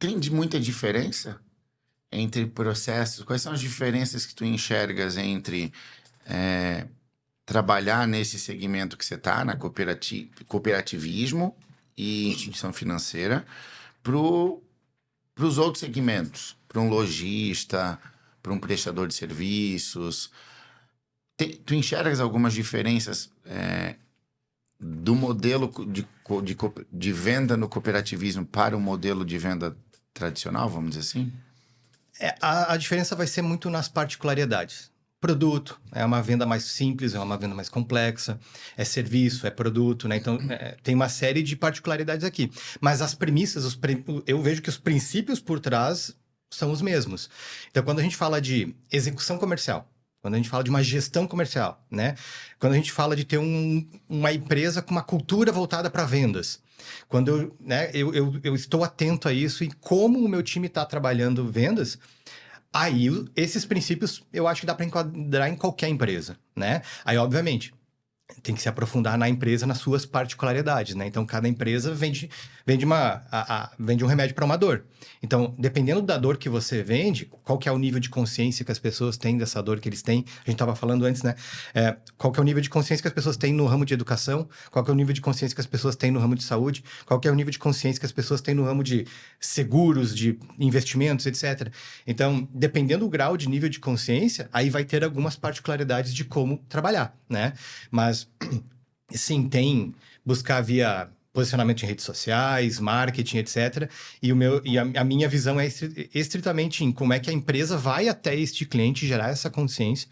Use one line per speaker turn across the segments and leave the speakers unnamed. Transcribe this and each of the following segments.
Tem muita diferença entre processos? Quais são as diferenças que tu enxergas entre trabalhar nesse segmento que você está, na cooperativismo e instituição financeira, para os outros segmentos, para um lojista, para um prestador de serviços? Tu enxergas algumas diferenças do modelo de venda no cooperativismo para o modelo de venda tradicional, vamos dizer assim?
A diferença vai ser muito nas particularidades. Produto, é uma venda mais simples, é uma venda mais complexa, é serviço, é produto, né? Então, tem uma série de particularidades aqui. Mas as premissas, eu vejo que os princípios por trás são os mesmos. Então, quando a gente fala de execução comercial, quando a gente fala de uma gestão comercial, né? Quando a gente fala de ter uma empresa com uma cultura voltada para vendas, quando eu estou atento a isso e como o meu time está trabalhando vendas, aí esses princípios eu acho que dá para enquadrar em qualquer empresa, né? Aí, obviamente, tem que se aprofundar na empresa, nas suas particularidades, né? Então, cada empresa vende um remédio para uma dor. Então, dependendo da dor que você vende, qual que é o nível de consciência que as pessoas têm dessa dor que eles têm? A gente estava falando antes, né? Qual que é o nível de consciência que as pessoas têm no ramo de educação? Qual que é o nível de consciência que as pessoas têm no ramo de saúde? Qual que é o nível de consciência que as pessoas têm no ramo de seguros, de investimentos, etc. Então, dependendo do grau de nível de consciência, aí vai ter algumas particularidades de como trabalhar, né? Mas, sim, tem buscar via posicionamento em redes sociais, marketing, etc. E a minha visão é estritamente em como é que a empresa vai até este cliente gerar essa consciência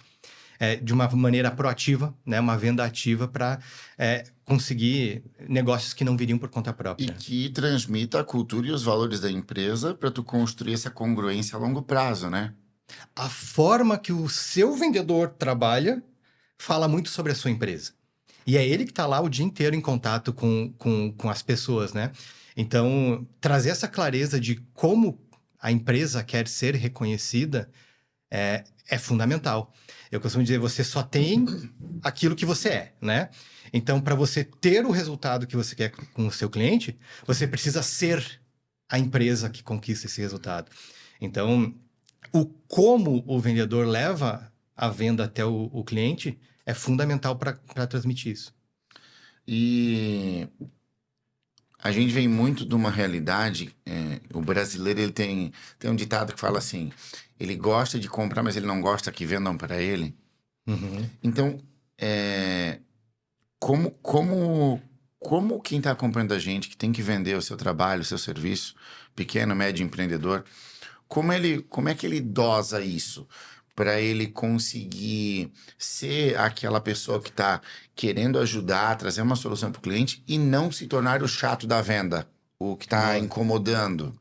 de uma maneira proativa, né? Uma venda ativa para conseguir negócios que não viriam por conta própria.
E que transmita a cultura e os valores da empresa para tu construir essa congruência a longo prazo, né?
A forma que o seu vendedor trabalha fala muito sobre a sua empresa. E é ele que está lá o dia inteiro em contato com as pessoas, né? Então, trazer essa clareza de como a empresa quer ser reconhecida é fundamental. Eu costumo dizer, você só tem aquilo que você é, né? Então, para você ter o resultado que você quer com o seu cliente, você precisa ser a empresa que conquista esse resultado. Então, como o vendedor leva a venda até o cliente é fundamental para transmitir isso.
E a gente vem muito de uma realidade, o brasileiro ele tem um ditado que fala assim, ele gosta de comprar, mas ele não gosta que vendam para ele.
Uhum.
Então, como quem está acompanhando a gente, que tem que vender o seu trabalho, o seu serviço, pequeno, médio empreendedor, como é que ele dosa isso para ele conseguir ser aquela pessoa que está querendo ajudar, trazer uma solução para o cliente e não se tornar o chato da venda, o que está incomodando?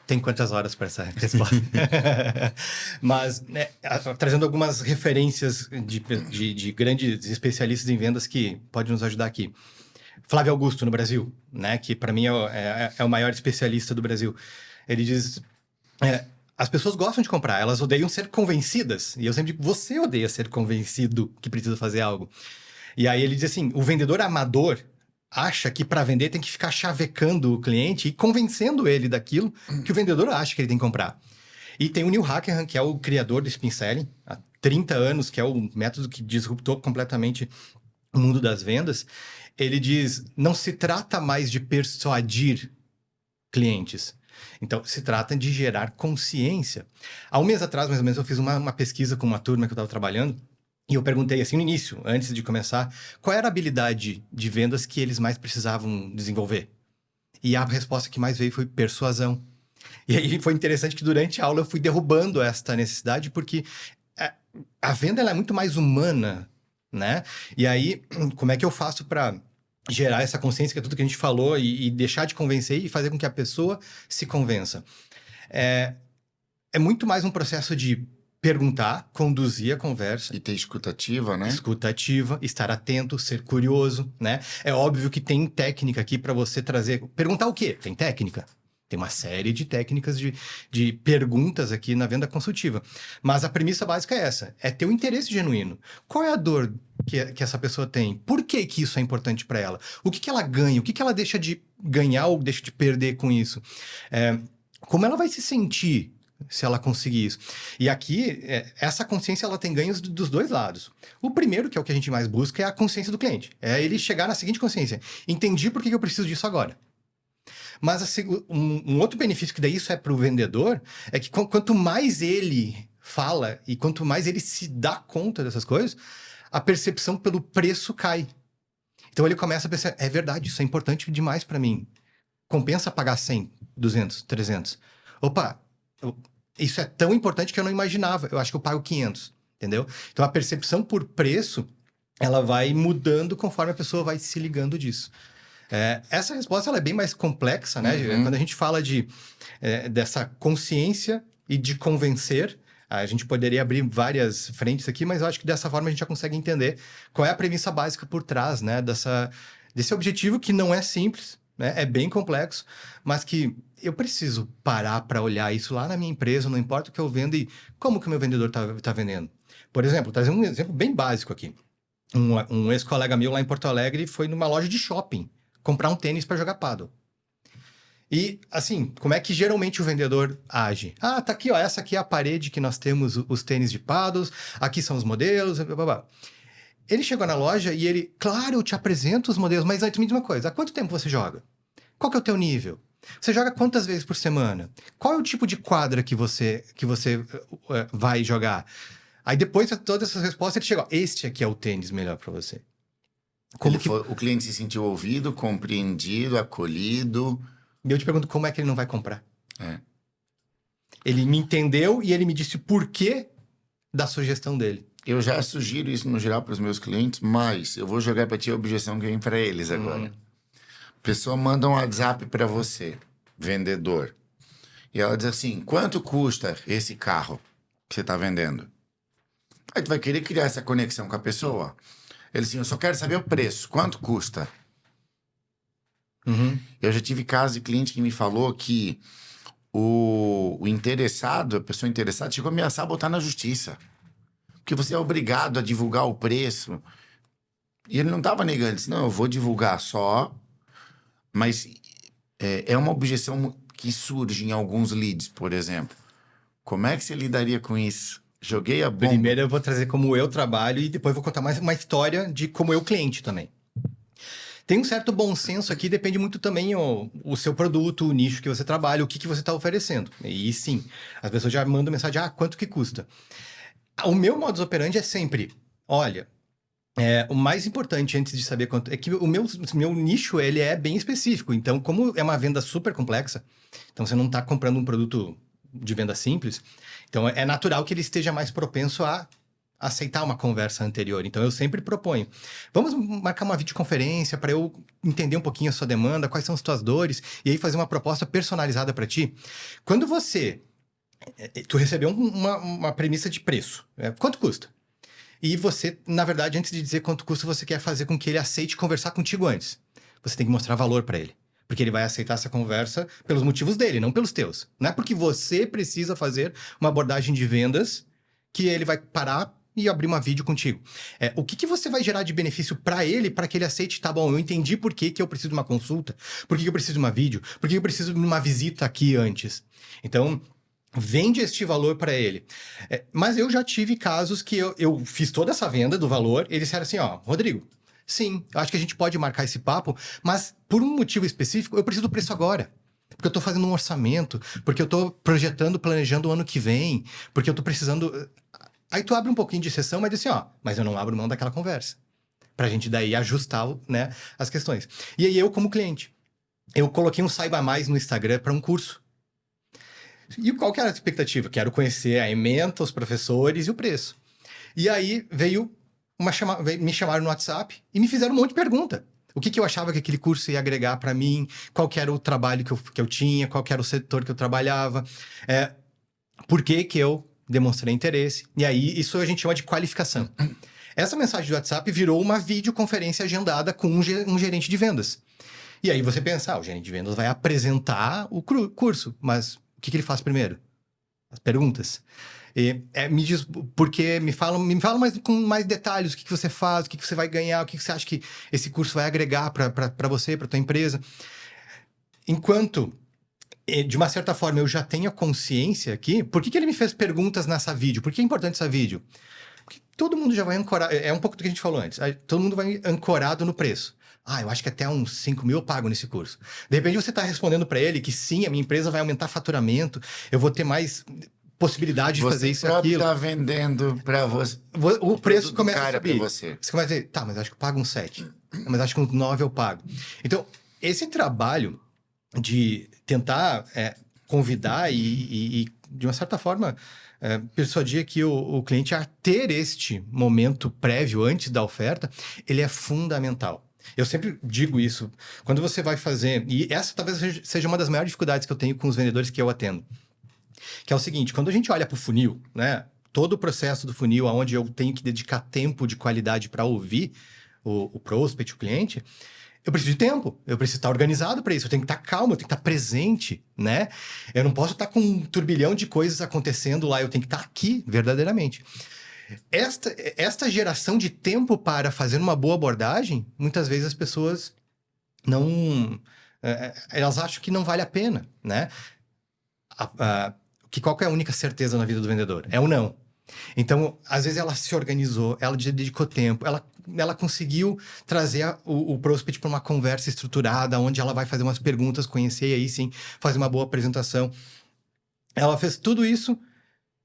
Tem quantas horas para essa resposta? Mas, né, trazendo algumas referências de grandes especialistas em vendas que podem nos ajudar aqui. Flávio Augusto, no Brasil, né, que para mim é o maior especialista do Brasil. Ele diz... as pessoas gostam de comprar, elas odeiam ser convencidas. E eu sempre digo, você odeia ser convencido que precisa fazer algo. E aí ele diz assim, o vendedor amador acha que para vender tem que ficar chavecando o cliente e convencendo ele daquilo que o vendedor acha que ele tem que comprar. E tem o Neil Hackenham, que é o criador do Spin Selling, há 30 anos, que é o método que disruptou completamente o mundo das vendas. Ele diz, não se trata mais de persuadir clientes. Então, se trata de gerar consciência. Há um mês atrás, mais ou menos, eu fiz uma pesquisa com uma turma que eu estava trabalhando e eu perguntei, assim, no início, antes de começar, qual era a habilidade de vendas que eles mais precisavam desenvolver? E a resposta que mais veio foi persuasão. E aí foi interessante que durante a aula eu fui derrubando esta necessidade porque a venda ela é muito mais humana, né? E aí, como é que eu faço para gerar essa consciência, que é tudo que a gente falou, e deixar de convencer e fazer com que a pessoa se convença? É muito mais um processo de perguntar, conduzir a conversa.
E ter escutativa, né?
Escutativa, estar atento, ser curioso, né? É óbvio que tem técnica aqui para você trazer... Perguntar o quê? Tem técnica. Tem uma série de técnicas de perguntas aqui na venda consultiva. Mas a premissa básica é essa. É ter um interesse genuíno. Qual é a dor que essa pessoa tem? Por que isso é importante para ela? O que ela ganha? O que ela deixa de ganhar ou deixa de perder com isso? como ela vai se sentir se ela conseguir isso? E aqui, essa consciência, ela tem ganhos dos dois lados. O primeiro, que é o que a gente mais busca, é a consciência do cliente. É ele chegar na seguinte consciência: entendi por que eu preciso disso agora. Mas um outro benefício que daí isso é para o vendedor é que quanto mais ele fala e quanto mais ele se dá conta dessas coisas, a percepção pelo preço cai. Então ele começa a pensar, é verdade, isso é importante demais para mim. Compensa pagar 100, 200, 300. Opa, isso é tão importante que eu não imaginava. Eu acho que eu pago 500, entendeu? Então a percepção por preço, ela vai mudando conforme a pessoa vai se ligando disso. Essa resposta ela é bem mais complexa, né? Quando a gente fala dessa consciência e de convencer, a gente poderia abrir várias frentes aqui, mas eu acho que dessa forma a gente já consegue entender qual é a premissa básica por trás, né? Desse objetivo que não é simples, né? É bem complexo, mas que eu preciso parar para olhar isso lá na minha empresa, não importa o que eu vendo e como que o meu vendedor tá vendendo. Por exemplo, trazer um exemplo bem básico aqui. Um ex-colega meu lá em Porto Alegre foi numa loja de shopping comprar um tênis para jogar pádel. E, assim, como é que geralmente o vendedor age? Ah, tá aqui, ó, essa aqui é a parede que nós temos os tênis de pádels, aqui são os modelos, blá, blá, blá. Ele chegou na loja e ele, claro, eu te apresento os modelos, mas antes me diz uma coisa, há quanto tempo você joga? Qual que é o teu nível? Você joga quantas vezes por semana? Qual é o tipo de quadra que você vai jogar? Aí depois de todas essas respostas, ele chegou, este aqui é o tênis melhor para você.
O cliente se sentiu ouvido, compreendido, acolhido.
E eu te pergunto, como é que ele não vai comprar? Ele me entendeu e ele me disse o porquê da sugestão dele.
Eu já sugiro isso no geral para os meus clientes, mas eu vou jogar para ti a objeção que vem para eles agora. A pessoa manda um WhatsApp para você, vendedor, e ela diz assim, quanto custa esse carro que você está vendendo? Aí tu vai querer criar essa conexão com a pessoa. Ele assim, eu só quero saber o preço, quanto custa? Eu já tive casos de cliente que me falou que o interessado, a pessoa interessada, chegou a ameaçar botar na justiça. Porque você é obrigado a divulgar o preço. E ele não estava negando, ele disse, não, eu vou divulgar só, mas é uma objeção que surge em alguns leads, por exemplo. Como é que você lidaria com isso? Joguei a bomba.
Primeiro eu vou trazer como eu trabalho e depois vou contar mais uma história de como eu cliente também. Tem um certo bom senso aqui, depende muito também o seu produto, o nicho que você trabalha, o que você está oferecendo. E sim, as pessoas já mandam mensagem, quanto que custa? O meu modus operandi é sempre, olha, o mais importante antes de saber quanto... É que o meu nicho, ele é bem específico. Então, como é uma venda super complexa, então você não está comprando um produto de venda simples, então é natural que ele esteja mais propenso a aceitar uma conversa anterior. Então, eu sempre proponho, vamos marcar uma videoconferência para eu entender um pouquinho a sua demanda, quais são as tuas dores, e aí fazer uma proposta personalizada para ti. Quando tu recebeu uma premissa de preço, quanto custa? E você, na verdade, antes de dizer quanto custa, você quer fazer com que ele aceite conversar contigo antes. Você tem que mostrar valor para ele. Porque ele vai aceitar essa conversa pelos motivos dele, não pelos teus. Não é porque você precisa fazer uma abordagem de vendas que ele vai parar e abrir uma vídeo contigo. O que você vai gerar de benefício para ele, para que ele aceite, tá bom, eu entendi por que eu preciso de uma consulta, por que eu preciso de uma vídeo, por que eu preciso de uma visita aqui antes. Então, vende este valor para ele. Mas eu já tive casos que eu fiz toda essa venda do valor, e eles disseram assim, Rodrigo, sim, eu acho que a gente pode marcar esse papo, mas por um motivo específico, eu preciso do preço agora. Porque eu tô fazendo um orçamento, porque eu tô planejando o ano que vem, porque eu tô precisando... Aí tu abre um pouquinho de exceção, mas diz assim, mas eu não abro mão daquela conversa. Pra gente daí ajustar, né, as questões. E aí eu, como cliente, eu coloquei um Saiba Mais no Instagram para um curso. E qual que era a expectativa? Quero conhecer a ementa, os professores e o preço. E aí me chamaram no WhatsApp e me fizeram um monte de pergunta. O que eu achava que aquele curso ia agregar para mim, qual que era o trabalho que eu tinha, qual que era o setor que eu trabalhava, por que eu demonstrei interesse. E aí, isso a gente chama de qualificação. Essa mensagem do WhatsApp virou uma videoconferência agendada com um gerente de vendas. E aí você pensa, o gerente de vendas vai apresentar o curso, mas o que ele faz primeiro? As perguntas. Me diz, porque me fala com mais detalhes, o que você faz, o que você vai ganhar, o que você acha que esse curso vai agregar para você, para tua empresa. Enquanto de uma certa forma, eu já tenho a consciência aqui. Por que ele me fez perguntas nessa vídeo? Por que é importante essa vídeo? Porque todo mundo já vai ancorar. É um pouco do que a gente falou antes. Todo mundo vai ancorado no preço. Eu acho que até uns 5 mil eu pago nesse curso. De repente você está respondendo para ele que sim, a minha empresa vai aumentar faturamento, eu vou ter mais possibilidade de fazer isso e aquilo.
Você está vendendo para você.
O preço começa a subir.
Você
começa a dizer, tá, mas acho que eu pago uns 7. Mas acho que uns 9 eu pago. Então, esse trabalho de tentar convidar e, de uma certa forma, persuadir aqui o cliente a ter este momento prévio antes da oferta, ele é fundamental. Eu sempre digo isso. Quando você vai fazer... E essa talvez seja uma das maiores dificuldades que eu tenho com os vendedores que eu atendo. Que é o seguinte, quando a gente olha para o funil, né? Todo o processo do funil, onde eu tenho que dedicar tempo de qualidade para ouvir o prospect, o cliente... Eu preciso de tempo, eu preciso estar organizado para isso, eu tenho que estar calmo, eu tenho que estar presente, né? Eu não posso estar com um turbilhão de coisas acontecendo lá, eu tenho que estar aqui, verdadeiramente. Esta geração de tempo para fazer uma boa abordagem, muitas vezes as pessoas não... elas acham que não vale a pena, né? Qual que é a única certeza na vida do vendedor? É o não. Então, às vezes ela se organizou, ela dedicou tempo, ela conseguiu trazer o prospect para uma conversa estruturada, onde ela vai fazer umas perguntas, conhecer e aí sim fazer uma boa apresentação. Ela fez tudo isso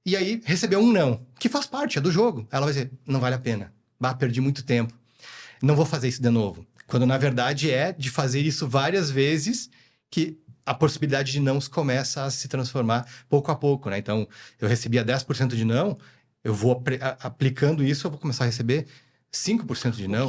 e aí recebeu um não, que faz parte, é do jogo. Ela vai dizer, não vale a pena, perdi muito tempo, não vou fazer isso de novo. Quando na verdade é de fazer isso várias vezes que a possibilidade de nãos começa a se transformar pouco a pouco, né? Então, eu recebia 10% de não, eu vou aplicando isso, eu vou começar a receber 5% de não.